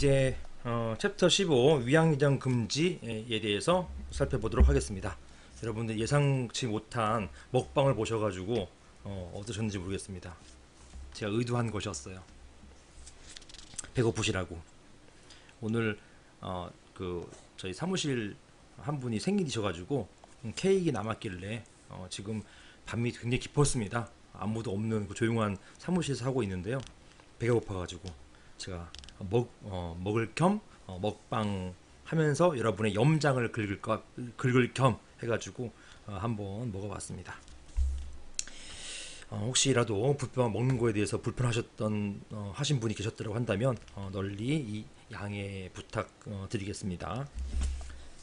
이제 챕터 15 위양예정 금지에 대해서 살펴보도록 하겠습니다. 여러분들 예상치 못한 먹방을 보셔가지고 어떠셨는지 모르겠습니다. 제가 의도한 것이었어요. 배고프시라고. 오늘 저희 사무실 한 분이 생일이셔가지고 케이크 남았길래 지금 밤이 굉장히 깊었습니다. 아무도 없는 그 조용한 사무실에서 하고 있는데요. 배가 고파가지고 제가 먹을 겸 먹방 하면서 여러분의 염장을 긁을 겸 해가지고 한번 먹어봤습니다. 혹시라도 먹는 거에 대해서 불편하셨던 하신 분이 계셨다고 한다면 널리 이 양해 부탁드리겠습니다.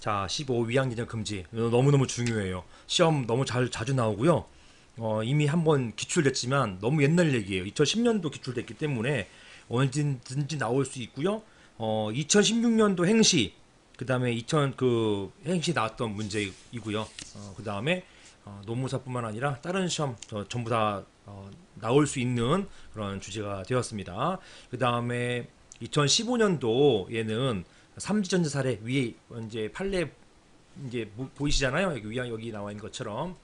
자, 15 위양예정 금지 너무너무 중요해요. 시험 너무 자주 나오고요. 이미 한번 기출됐지만 너무 옛날 얘기예요. 2010년도 기출됐기 때문에 언제든지 나올 수 있고요. 2016년도 행시, 그 다음에 행시 나왔던 문제이고요. 그 다음에 노무사뿐만 아니라 다른 시험 전부 다 나올 수 있는 그런 주제가 되었습니다. 그 다음에 2015년도에는 삼지전자 사례 위에 이제 판례 이제 보이시잖아요. 여기 나와 있는 것처럼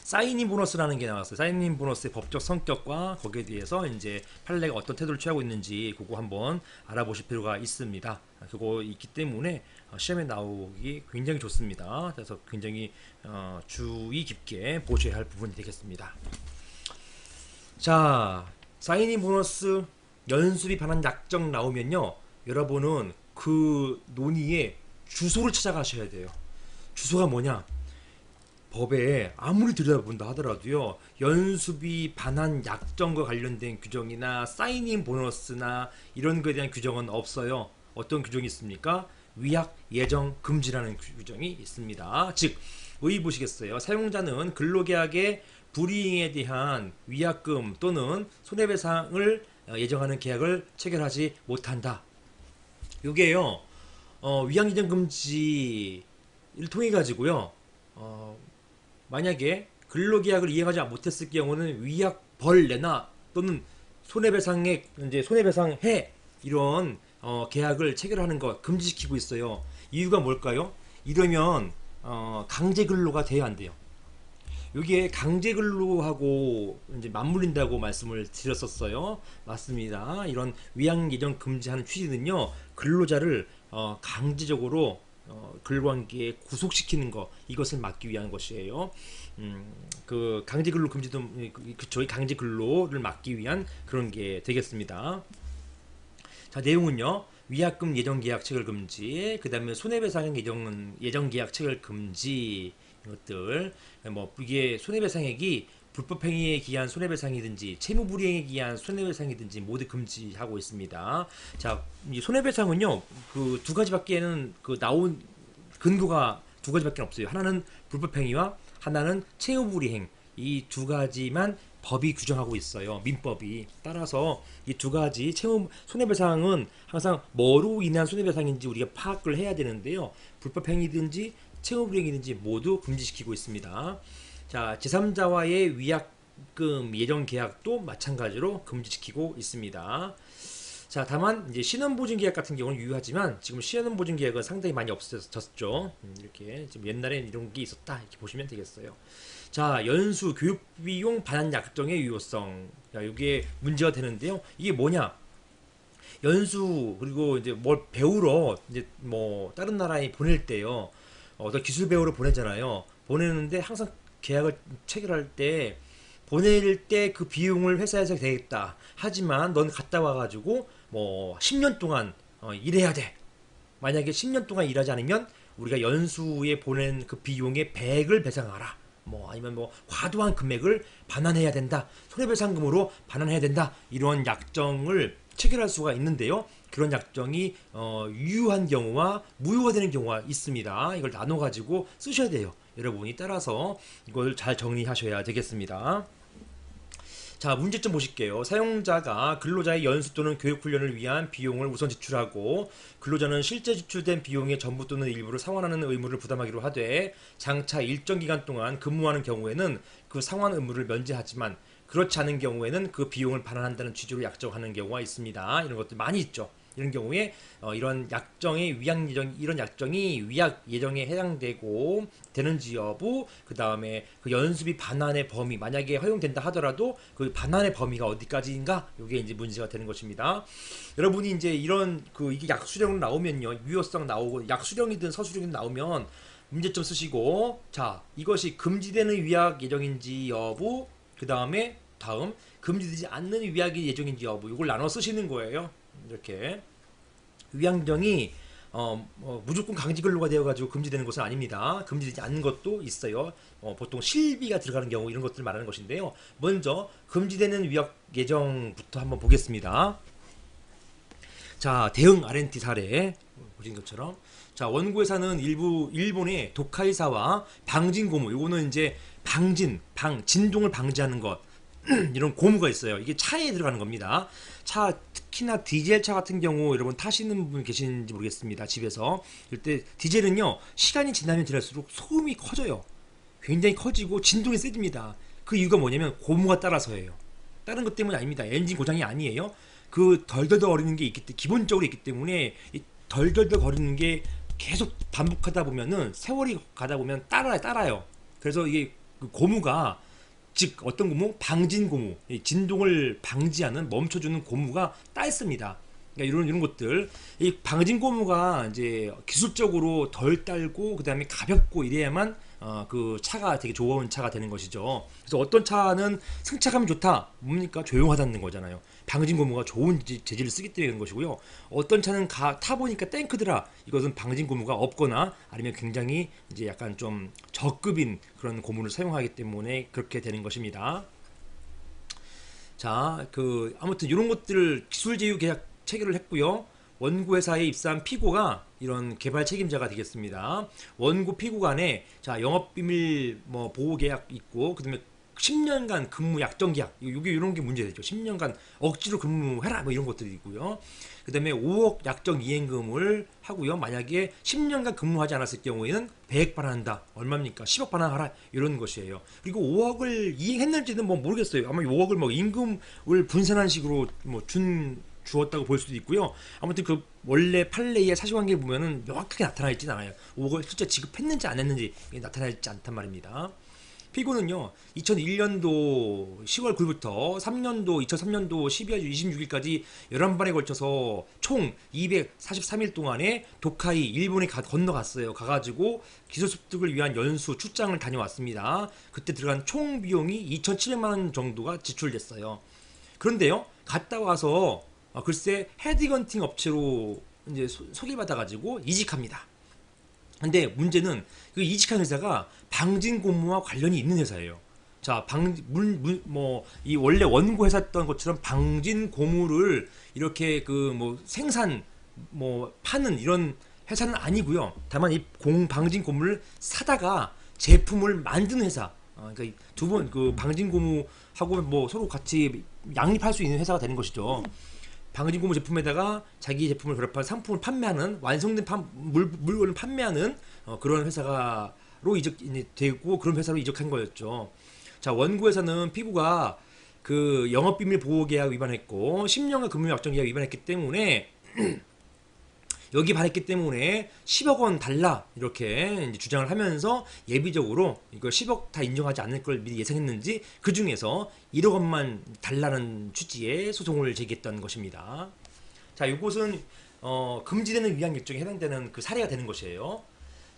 사인인 보너스라는 게 나왔어요. 사인인 보너스의 법적 성격과 거기에 대해서 이제 판례가 어떤 태도를 취하고 있는지 그거 한번 알아보실 필요가 있습니다. 그거 있기 때문에 시험에 나오기 굉장히 좋습니다. 그래서 굉장히 주의 깊게 보셔야 할 부분이 되겠습니다. 자, 사인인 보너스 연수비 반환 약정 나오면요, 여러분은 그 논의의 주소를 찾아가셔야 돼요. 주소가 뭐냐? 법에 아무리 들여다본다 하더라도요, 연수비 반환 약정과 관련된 규정이나 사인인 보너스나 이런 거에 대한 규정은 없어요. 어떤 규정이 있습니까? 위약 예정 금지라는 규정이 있습니다. 즉, 의 보시겠어요? 사용자는 근로계약의 불이행에 대한 위약금 또는 손해배상을 예정하는 계약을 체결하지 못한다. 이게요, 위약예정 금지를 통해 가지고요, 만약에 근로계약을 이행하지 못했을 경우는 위약벌내나 또는 손해배상액, 이제 손해배상해 이런 계약을 체결하는 것 금지시키고 있어요. 이유가 뭘까요? 이러면 강제근로가 돼야 안 돼요. 이게 강제근로하고 이제 맞물린다고 말씀을 드렸었어요. 맞습니다. 이런 위양예정 금지하는 취지는요, 근로자를 강제적으로 근로관계에 구속시키는 것, 이것을 막기 위한 것이에요. 그 강제근로 금지도 저희 강제근로를 막기 위한 그런 게 되겠습니다. 자, 내용은요, 위약금 예정계약 체결 금지, 그 다음에 손해배상 예정계약 체결 금지, 이것들 이게 손해배상액이 불법행위에 기한 손해배상이든지 채무불이행에 기한 손해배상이든지 모두 금지하고 있습니다. 자, 이 손해배상은요, 그 두 가지밖에는 나온 근거가 두 가지밖에 없어요. 하나는 불법행위와 하나는 채무불이행, 이 두 가지만 법이 규정하고 있어요. 민법이. 따라서 이 두 가지 손해배상은 항상 뭐로 인한 손해배상인지 우리가 파악을 해야 되는데요, 불법행위든지 채무불이행이든지 모두 금지시키고 있습니다. 자, 제3자와의 위약금 예정계약도 마찬가지로 금지시키고 있습니다. 자, 다만 이제 신원보증계약 같은 경우는 유효하지만 지금 신원보증계약은 상당히 많이 없어졌죠. 이렇게 지금 옛날엔 이런 게 있었다, 이렇게 보시면 되겠어요. 자, 연수 교육비용 반환 약정의 유효성. 자, 이게 문제가 되는데요. 이게 뭐냐? 연수, 그리고 이제 뭘 배우러 이제 뭐 다른 나라에 보낼 때요, 어떤 기술 배우러 보내잖아요. 보내는데 항상 계약을 체결할 때 보낼 때 그 비용을 회사에서 되겠다. 하지만 넌 갔다 와가지고 뭐 10년 동안 일해야 돼. 만약에 10년 동안 일하지 않으면 우리가 연수에 보낸 그 비용의 100을 배상하라. 뭐 아니면 뭐 과도한 금액을 반환해야 된다. 손해배상금으로 반환해야 된다. 이런 약정을 체결할 수가 있는데요. 그런 약정이 유효한 경우와 무효가 되는 경우가 있습니다. 이걸 나눠 가지고 쓰셔야 돼요. 여러분이. 따라서 이걸 잘 정리하셔야 되겠습니다. 자, 문제점 보실게요. 사용자가 근로자의 연수 또는 교육훈련을 위한 비용을 우선 지출하고 근로자는 실제 지출된 비용의 전부 또는 일부를 상환하는 의무를 부담하기로 하되 장차 일정 기간 동안 근무하는 경우에는 그 상환 의무를 면제하지만 그렇지 않은 경우에는 그 비용을 반환한다는 취지로 약정하는 경우가 있습니다. 이런 것들 많이 있죠. 이런 경우에 이런 약정의 위약 예정 이런 약정이 위약 예정에 해당되고 되는지 여부, 그 다음에 그 연수비 반환의 범위 만약에 허용된다 하더라도 그 반환의 범위가 어디까지인가, 이게 이제 문제가 되는 것입니다. 여러분이 이제 이런 그 이게 약수령 나오면요, 유효성 나오고 약수령이든 서술형이든 나오면 문제점 쓰시고, 자 이것이 금지되는 위약 예정인지 여부, 그 다음에 다음 금지되지 않는 위약이 예정인지 여부, 이걸 나눠 쓰시는 거예요. 이렇게 위약령이 무조건 강제 근로가 되어가지고 금지되는 것은 아닙니다. 금지되지 않는 것도 있어요. 보통 실비가 들어가는 경우 이런 것들을 말하는 것인데요. 먼저 금지되는 위약 예정부터 한번 보겠습니다. 자, 대응 R&T 사례 보신 것처럼, 자 원고회사는 일부 일본의 도카이사와 방진 고무, 요거는 이제 진동을 방지하는 것 이런 고무가 있어요. 이게 차에 들어가는 겁니다. 차, 특히나 디젤 차 같은 경우 여러분 타시는 분 계신지 모르겠습니다. 집에서 이때 디젤은요, 시간이 지나면 지날수록 소음이 커져요. 굉장히 커지고 진동이 세집니다. 그 이유가 뭐냐면 고무가 따라서예요. 다른 것 때문이 아닙니다. 엔진 고장이 아니에요. 그 덜덜덜 거리는 게 기본적으로 있기 때문에 이 덜덜덜 거리는 게 계속 반복하다 보면은 세월이 가다 보면 따라요. 그래서 이게 그 고무가, 즉 어떤 고무? 방진 고무, 진동을 방지하는, 멈춰주는 고무가 따 있습니다. 그러니까 이런 것들, 이 방진 고무가 이제 기술적으로 덜 딸고 그 다음에 가볍고 이래야만 그 차가 되게 좋은 차가 되는 것이죠. 그래서 어떤 차는 승차감이 좋다, 뭡니까? 조용하다는 거잖아요. 방진 고무가 좋은 재질을 쓰기 때문에 그런 것이고요. 어떤 차는 타보니까 땡크더라, 이것은 방진 고무가 없거나 아니면 굉장히 이제 약간 좀 저급인 그런 고무를 사용하기 때문에 그렇게 되는 것입니다. 자, 아무튼 이런 것들을 기술제휴 계약 체결을 했고요. 원고 회사에 입사한 피고가 이런 개발 책임자가 되겠습니다. 원고 피고 간에 자 영업비밀 보호 계약 있고, 그다음에 10년간 근무 약정 계약, 이게 이런 게 문제되죠. 10년간 억지로 근무해라 이런 것들이 있고요. 그다음에 5억 약정 이행금을 하고요. 만약에 10년간 근무하지 않았을 경우에는 100억 반환한다. 얼마입니까? 10억 반환하라, 이런 것이에요. 그리고 5억을 이행했는지는 모르겠어요. 아마 5억을 임금을 분산한 식으로 주었다고 볼 수도 있고요. 아무튼 그 원래 판례의 사실관계를 보면은 명확하게 나타나 있진 않아요. 5억을 실제 지급했는지 안 했는지 나타나 있지 않단 말입니다. 피고는요, 2001년도 10월 9일부터 2003년도 12월 26일까지 11번에 걸쳐서 총 243일 동안에 도카이 일본에 건너갔어요. 가가지고 기술 습득을 위한 연수 출장을 다녀왔습니다. 그때 들어간 총 비용이 2,700만원 정도가 지출됐어요. 그런데요, 갔다 와서 글쎄 헤드헌팅 업체로 이제 소개받아가지고 이직합니다. 근데 문제는 그 이직한 회사가 방진 고무와 관련이 있는 회사예요. 자, 이 원래 원고 회사였던 것처럼 방진 고무를 이렇게 생산, 파는 이런 회사는 아니고요. 다만 이 방진 고무를 사다가 제품을 만드는 회사. 그러니까 두 번 방진 고무하고 서로 같이 양립할 수 있는 회사가 되는 것이죠. 방진 고무 제품에다가 자기 제품을 결합한 상품을 판매하는, 완성된 물건을 판매하는 그런 회사로 이적되고, 그런 회사로 이적한 거였죠. 자, 원고 회사는 피고가 그 영업비밀 보호계약 위반했고 10년간 근무약정계약 위반했기 때문에 여기 반했기 때문에 10억 원 달라, 이렇게 이제 주장을 하면서 예비적으로 이거 10억 다 인정하지 않을 걸 미리 예상했는지 그 중에서 1억 원만 달라는 취지의 소송을 제기했던 것입니다. 자, 이것은 금지되는 위약 일정에 해당되는 그 사례가 되는 것이에요.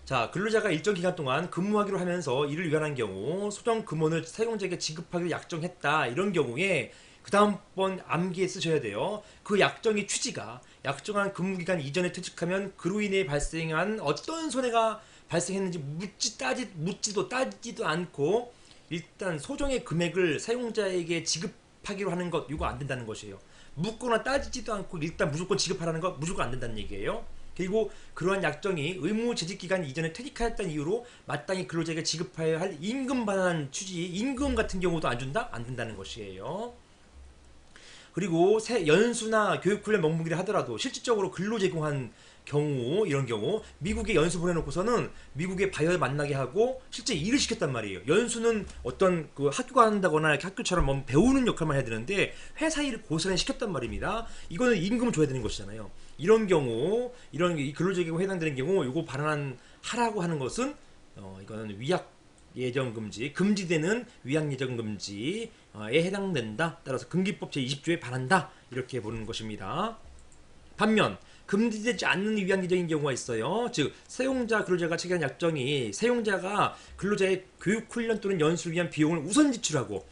자, 근로자가 일정 기간 동안 근무하기로 하면서 이를 위반한 경우 소정 금원을 사용자에게 지급하기로 약정했다, 이런 경우에 그 다음번 암기에 쓰셔야 돼요. 그 약정의 취지가 약정한 근무기간 이전에 퇴직하면 그로 인해 발생한 어떤 손해가 발생했는지 묻지도 따지지도 않고 일단 소정의 금액을 사용자에게 지급하기로 하는 것, 이거 안 된다는 것이에요. 묻거나 따지지도 않고 일단 무조건 지급하라는 것, 무조건 안 된다는 얘기예요. 그리고 그러한 약정이 의무 재직기간 이전에 퇴직하였다는 이유로 마땅히 근로자에게 지급해야 할 임금 반환 취지, 임금 같은 경우도 안 준다? 안 된다는 것이에요. 그리고 연수나 교육훈련 멍뭉이를 하더라도 실질적으로 근로 제공한 경우, 이런 경우 미국에 연수 보내놓고서는 미국의 바이어를 만나게 하고 실제 일을 시켰단 말이에요. 연수는 어떤 그 학교가 한다거나 이렇게 학교처럼 뭐 배우는 역할만 해야 되는데 회사 일을 고스란히 시켰단 말입니다. 이거는 임금을 줘야 되는 것이잖아요. 이런 경우, 이런 근로제공에 해당되는 경우 요거 하라고 하는 것은 이거는 위약 예정 금지, 금지되는 위약 예정 금지에 해당된다. 따라서 금기법 제20조에 반한다. 이렇게 보는 것입니다. 반면 금지되지 않는 위약 예정인 경우가 있어요. 즉 사용자 근로자가 체결한 약정이 사용자가 근로자의 교육훈련 또는 연수를 위한 비용을 우선 지출하고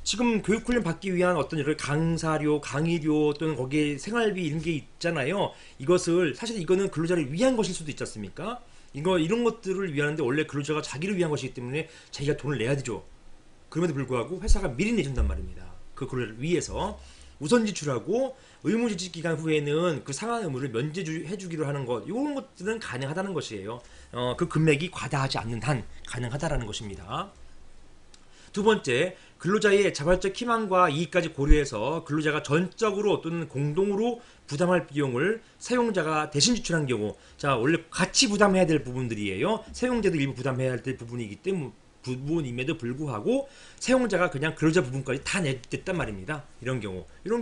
지금 교육훈련 받기 위한 어떤 여러 강사료, 강의료 또는 거기에 생활비 이런 게 있잖아요. 이것을 사실 이거는 근로자를 위한 것일 수도 있지 않습니까? 이런 것들을 위하는데 원래 근로자가 자기를 위한 것이기 때문에 자기가 돈을 내야 되죠. 그럼에도 불구하고 회사가 미리 내준단 말입니다. 그 근로자를 위해서 우선 지출하고 의무지직 기간 후에는 그 상한 의무를 면제해주기로 하는 것, 이런 것들은 가능하다는 것이에요. 그 금액이 과다하지 않는 한 가능하다라는 것입니다. 두 번째, 근로자의 자발적 희망과 이익까지 고려해서 근로자가 전적으로 또는 공동으로 부담할 비용을 사용자가 대신 지출한 경우, 자 원래 같이 부담해야 될 부분들이에요. 사용자도 일부 부담해야 될 부분이기 때문에 부분임에도 불구하고 사용자가 그냥 근로자 부분까지 다 냈단 말입니다. 이런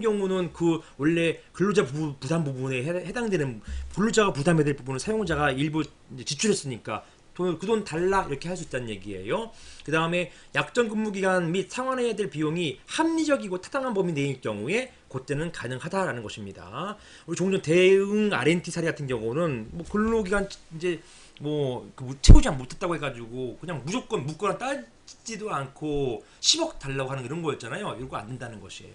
경우는 그 원래 근로자 부담 부분에 해당되는 근로자가 부담해야 될 부분을 사용자가 일부 지출했으니까 그 돈 달라 이렇게 할 수 있다는 얘기예요. 그 다음에 약정 근무 기간 및 상환해야 될 비용이 합리적이고 타당한 범위 내일 경우에 그때는 가능하다라는 것입니다. 우리 종전 대응 R&T 사례 같은 경우는 뭐 근로기간 이제 채우지 못했다고 해가지고 그냥 무조건 묻거나 따지지도 않고 10억 달라고 하는 이런 거였잖아요. 이거 안 된다는 것이에요.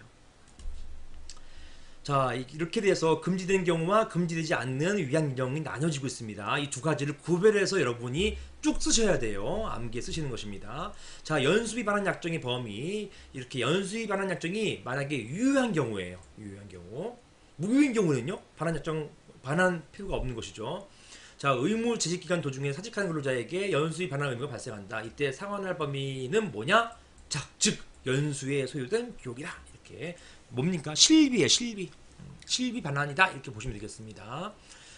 자, 이렇게 돼서 금지된 경우와 금지되지 않는 위약 예정이 나눠지고 있습니다. 이 두 가지를 구별해서 여러분이 쭉 쓰셔야 돼요. 암기에 쓰시는 것입니다. 자, 연수비 반환 약정의 범위, 이렇게 연수비 반환 약정이 만약에 유효한 경우예요. 유효한 경우. 무효인 경우는요, 반환 필요가 없는 것이죠. 자, 의무 재직 기간 도중에 사직하는 근로자에게 연수비 반환 의무가 발생한다. 이때 상환할 범위는 뭐냐? 자, 즉 연수에 소요된 비용이다. 이렇게 뭡니까? 실비예요. 실비 반환이다. 이렇게 보시면 되겠습니다.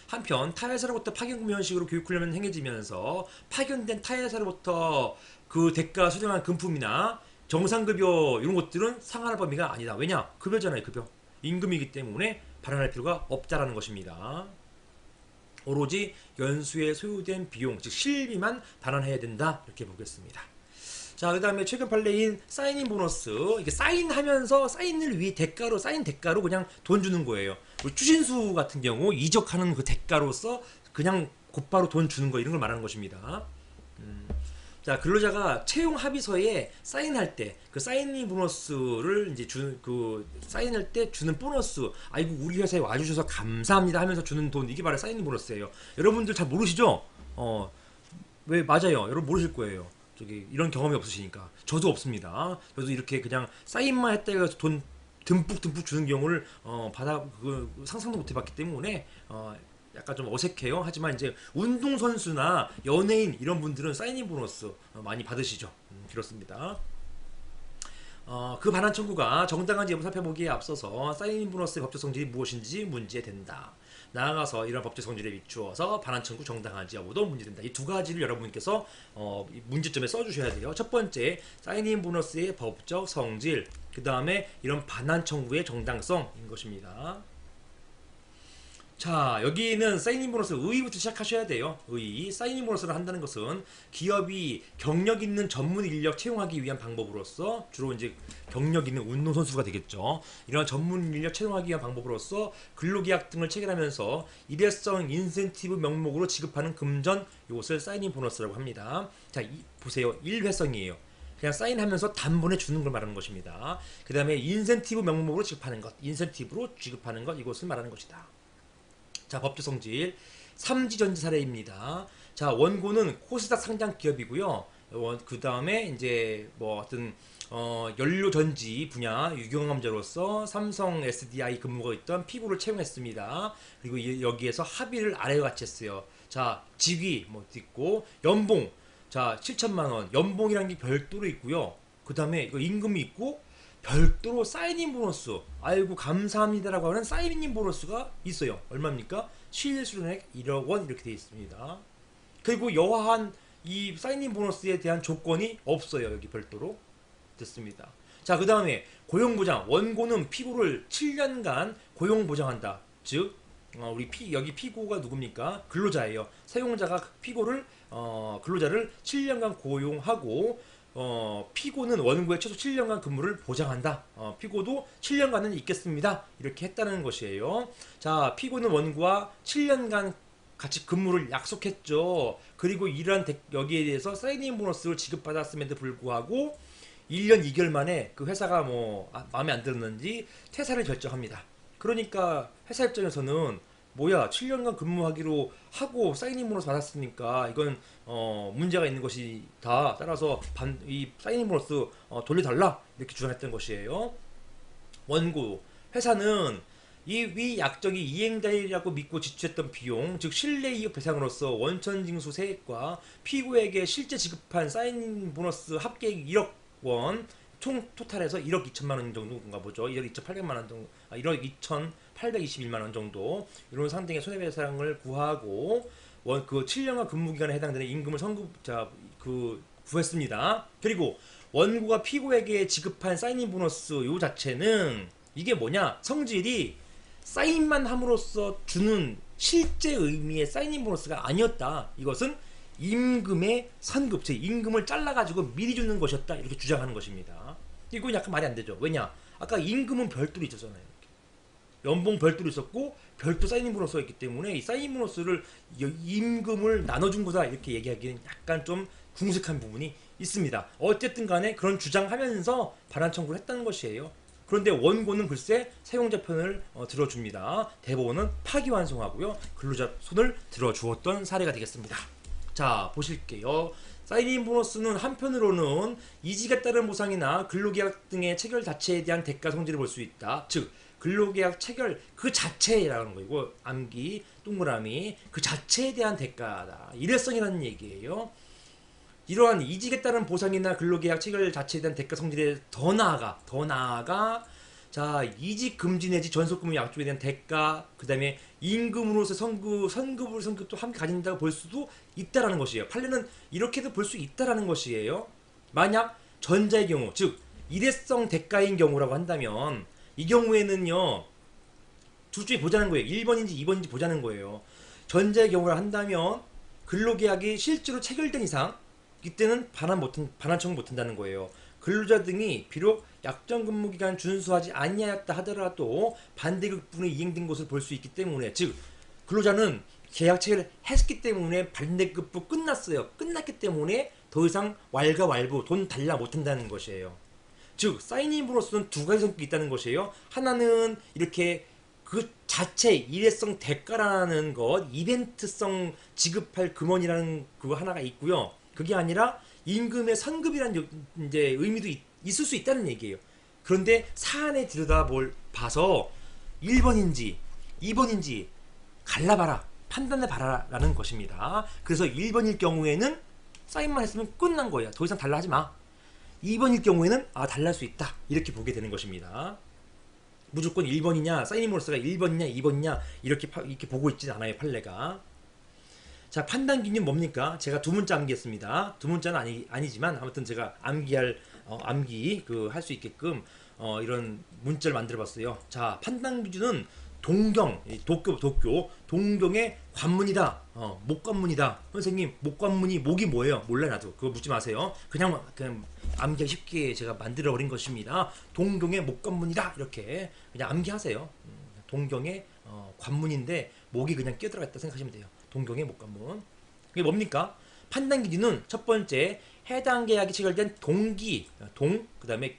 한편 타회사로부터 파견 형식으로 교육훈련이 행해지면서 파견된 타회사로부터 그 대가 수령한 금품이나 정상급여 이런 것들은 상환할 범위가 아니다. 왜냐? 급여잖아요. 급여. 임금이기 때문에 반환할 필요가 없다라는 것입니다. 오로지 연수에 소요된 비용, 즉 실비만 반환해야 된다. 이렇게 보겠습니다. 자, 그 다음에 최근 판례인 사인인 보너스. 이게 사인하면서 사인을 위해 사인 대가로 그냥 돈 주는 거예요. 우리 추신수 같은 경우 이적하는 그 대가로서 그냥 곧바로 돈 주는 거 이런 걸 말하는 것입니다. 자, 근로자가 채용 합의서에 사인할 때 그 사인인 보너스를 이제 사인할 때 주는 보너스, 아이고 우리 회사에 와주셔서 감사합니다 하면서 주는 돈, 이게 바로 사인인 보너스예요. 여러분들 잘 모르시죠? 왜 맞아요. 여러분 모르실 거예요. 이런 경험이 없으시니까. 저도 없습니다. 저도 이렇게 그냥 사인만 했다가 돈 듬뿍 주는 경우를 상상도 못 해봤기 때문에 약간 좀 어색해요. 하지만 이제 운동선수나 연예인 이런 분들은 사인인 보너스 많이 받으시죠. 그렇습니다. 그 반환 청구가 정당한지 여부 살펴보기에 앞서서 사인인 보너스의 법적 성질이 무엇인지 문제된다. 나아가서 이런 법적 성질에 비추어서 반환 청구 정당한지 여부도 문제된다. 이 두 가지를 여러분께서 문제점에 써주셔야 돼요. 첫 번째, 사인인 보너스의 법적 성질, 그 다음에 이런 반환 청구의 정당성인 것입니다. 자, 여기는 사인인 보너스 의의부터 시작하셔야 돼요. 의의. 사인인 보너스를 한다는 것은 기업이 경력 있는 전문 인력 채용하기 위한 방법으로서, 주로 이제 경력 있는 운동선수가 되겠죠. 이런 전문 인력 채용하기 위한 방법으로서 근로계약 등을 체결하면서 일회성 인센티브 명목으로 지급하는 금전, 이것을 사인인 보너스라고 합니다. 자, 보세요. 일회성이에요. 그냥 사인하면서 단번에 주는 걸 말하는 것입니다. 그 다음에 인센티브 명목으로 지급하는 것, 인센티브로 지급하는 것, 이것을 말하는 것이다. 자, 법적 성질 3지전지 사례입니다. 자, 원고는 코스닥 상장 기업이고요. 그 다음에 이제 어떤 연료전지 분야 유경험자로서 삼성 SDI 근무가 있던 피고를 채용했습니다. 그리고 여기에서 합의를 아래와 같이 했어요. 자, 직위 있고 연봉, 자 7천만 원 연봉이라는 게 별도로 있고요. 그 다음에 이거 임금이 있고, 별도로 사인인 보너스, 아이고 감사합니다라고 하는 사인인 보너스가 있어요. 얼마입니까? 실수령액 1억 원 이렇게 되어 있습니다. 그리고 여하한 이 사인인 보너스에 대한 조건이 없어요. 여기 별도로 됐습니다. 자, 그 다음에 고용보장. 원고는 피고를 7년간 고용보장한다. 즉 여기 피고가 누굽니까? 근로자예요. 사용자가 피고를 근로자를 7년간 고용하고 피고는 원고의 최소 7년간 근무를 보장한다. 피고도 7년간은 있겠습니다. 이렇게 했다는 것이에요. 자, 피고는 원고와 7년간 같이 근무를 약속했죠. 그리고 이러한 여기에 대해서 사인인 보너스를 지급받았음에도 불구하고 1년 2개월 만에 그 회사가 마음에 안 들었는지 퇴사를 결정합니다. 그러니까 회사 입장에서는 뭐야 7년간 근무하기로 하고 사인인 보너스 받았으니까 이건 문제가 있는 것이다. 따라서 이 사인인 보너스 돌려달라 이렇게 주장했던 것이에요. 원고 회사는 이 위 약정이 이행되리라고 믿고 지출했던 비용, 즉 실내이익 배상으로서 원천징수 세액과 피고에게 실제 지급한 사인 보너스 합계액 1억 원, 총 토탈해서 1억 2천만 원 정도인가 보죠. 1억 2,800만 원 정도, 1억 2,821만 원 정도 이런 상당의 손해배상을 구하고 그 7년간 근무 기간에 해당되는 임금을 구했습니다. 그리고 원고가 피고에게 지급한 사인인 보너스 요 자체는 이게 뭐냐? 성질이 사인만 함으로써 주는 실제 의미의 사인인 보너스가 아니었다. 이것은 임금의 선급, 즉 임금을 잘라가지고 미리 주는 것이었다. 이렇게 주장하는 것입니다. 이건 약간 말이 안 되죠. 왜냐? 아까 임금은 별도로 있었잖아요. 이렇게. 연봉 별도로 있었고 별도 사인인 보너스가 있기 때문에 이 사인인 보너스를 임금을 나눠준 거다. 이렇게 얘기하기는 약간 좀 궁색한 부분이 있습니다. 어쨌든 간에 그런 주장하면서 반환 청구를 했다는 것이에요. 그런데 원고는 글쎄 사용자 편을 들어줍니다. 대법원은 파기환송하고요. 근로자 손을 들어주었던 사례가 되겠습니다. 자, 보실게요. 사인인 보너스는 한편으로는 이직에 따른 보상이나 근로계약 등의 체결 자체에 대한 대가 성질을 볼 수 있다. 즉 근로계약 체결 그 자체라는 거고, 암기 동그라미 그 자체에 대한 대가다. 일회성이라는 얘기예요. 이러한 이직에 따른 보상이나 근로계약 체결 자체에 대한 대가 성질에 더 나아가 자, 이직 금지 내지 전속근무 약속에 대한 대가, 그 다음에 임금으로서 선급도 함께 가진다고 볼 수도 있다라는 것이에요. 판례는 이렇게도 볼 수 있다라는 것이에요. 만약 전자의 경우, 즉 일회성 대가인 경우라고 한다면 이 경우에는요, 둘 중에 보자는 거예요. 1번인지 2번인지 보자는 거예요. 전자의 경우라 한다면 근로계약이 실제로 체결된 이상 이때는 반환 청구 못한다는 거예요. 근로자 등이 비록 약정 근무 기간 준수하지 아니하였다 하더라도 반대급분이 이행된 것을 볼 수 있기 때문에, 즉 근로자는 계약 체결을 했기 때문에 반대급부 끝났기 때문에 더 이상 왈가왈부 돈 달라 못한다는 것이에요. 즉 사인인 보너스는 두 가지 성격이 있다는 것이에요. 하나는 이렇게 그 자체 일회성 대가라는 것, 이벤트성 지급할 금원이라는 그거 하나가 있고요. 그게 아니라 임금의 선급이라는 이제 의미도 있을 수 있다는 얘기예요. 그런데 사안에 봐서 1번인지 2번인지 갈라봐라, 판단해봐라 라는 것입니다. 그래서 1번일 경우에는 사인만 했으면 끝난 거예요. 더 이상 달라 하지 마. 2번일 경우에는 달라할 수 있다. 이렇게 보게 되는 것입니다. 무조건 1번이냐, 사인인 보너스가 1번이냐 2번이냐 이렇게 보고 있지 않아요, 판례가. 자, 판단 기준은 뭡니까? 제가 두 문자 암기했습니다. 두 문자는 아니지만 아무튼 제가 암기할 수 있게끔 이런 문자를 만들어봤어요. 자, 판단 기준은 동경의 관문이다. 목관문이다. 선생님, 목관문이 목이 뭐예요? 몰라 나도. 그거 묻지 마세요. 그냥 암기하기 쉽게 제가 만들어버린 것입니다. 동경의 목관문이다. 이렇게 그냥 암기하세요. 동경의 관문인데 목이 그냥 끼어들어갔다 생각하시면 돼요. 동경의 목관문. 이게 뭡니까? 판단 기준은 첫 번째, 해당 계약이 체결된 그 다음에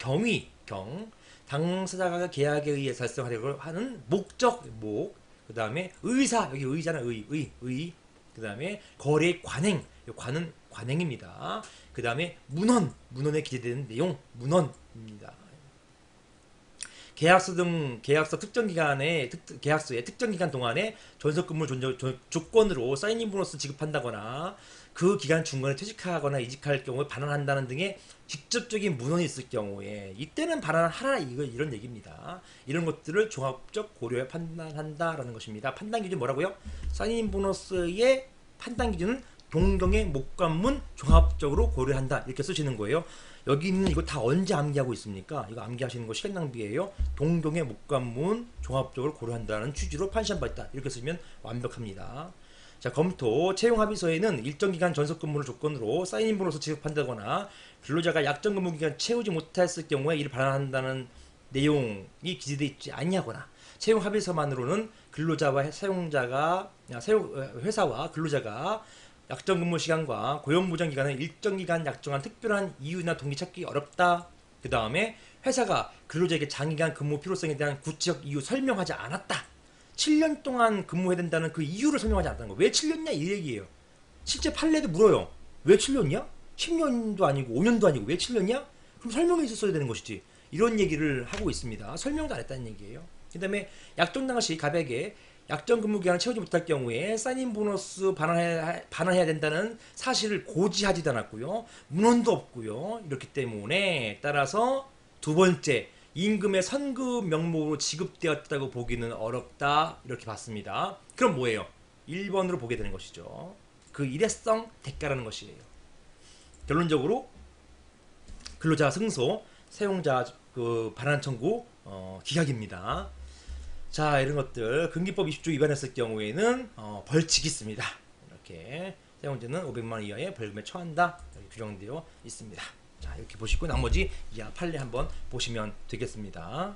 당사자가 계약에 의해 달성하려고 하는 목적, 그 다음에 의사, 여기 의잖아, 그 다음에 거래 관행, 관행입니다. 그 다음에 문헌에 기재되는 내용, 문헌입니다. 계약서 특정 기간에 계약서의 특정 기간 동안에 전속근무 조건으로 사인인 보너스 지급한다거나 그 기간 중간에 퇴직하거나 이직할 경우에 반환한다는 등의 직접적인 문헌이 있을 경우에 이때는 반환하라 이런 얘기입니다. 이런 것들을 종합적 고려에 판단한다라는 것입니다. 판단 기준 뭐라고요? 사인인 보너스의 판단 기준은 동경의 목관문 종합적으로 고려한다 이렇게 쓰시는 거예요. 여기 있는 이거 다 언제 암기하고 있습니까? 이거 암기하시는 거 시간 낭비예요. 동경의 목관문 종합적으로 고려한다는 취지로 판시한 바 있다 이렇게 쓰면 완벽합니다. 자, 검토 채용 합의서에는 일정 기간 전속 근무를 조건으로 사인인 보너스 지급한다거나 근로자가 약정 근무 기간 채우지 못했을 경우에 이를 반환한다는 내용이 기재되어 있지 않냐거나 채용 합의서만으로는 근로자와 사용자가 회사와 근로자가 약정 근무 시간과 고용 보장 기간을 일정 기간 약정한 특별한 이유나 동기 찾기 어렵다. 그 다음에 회사가 근로자에게 장기간 근무 필요성에 대한 구체적 이유 설명하지 않았다. 7년 동안 근무해야 된다는 그 이유를 설명하지 않았다는 거. 왜 7년이냐 이 얘기예요. 실제 판례도 물어요. 왜 7년이야? 10년도 아니고 5년도 아니고 왜 7년이야? 그럼 설명이 있었어야 되는 것이지. 이런 얘기를 하고 있습니다. 설명도 안 했다는 얘기예요. 그 다음에 약정 당시 갑에게 약정 근무 기간을 채우지 못할 경우에 사인인 보너스 반환해야 된다는 사실을 고지하지도 않았고요. 문헌도 없고요. 이렇기 때문에 따라서 두 번째 임금의 선급 명목으로 지급되었다고 보기는 어렵다 이렇게 봤습니다. 그럼 뭐예요? 1번으로 보게 되는 것이죠. 그 일회성 대가라는 것이에요. 결론적으로 근로자 승소, 사용자 그 반환 청구 기각입니다. 자, 이런 것들 금기법 20조 위반했을 경우에는 벌칙이 있습니다. 이렇게 사용자는 500만 원 이하의 벌금에 처한다 이렇게 규정되어 있습니다. 자, 이렇게 보시고 나머지 이하 판례 한번 보시면 되겠습니다.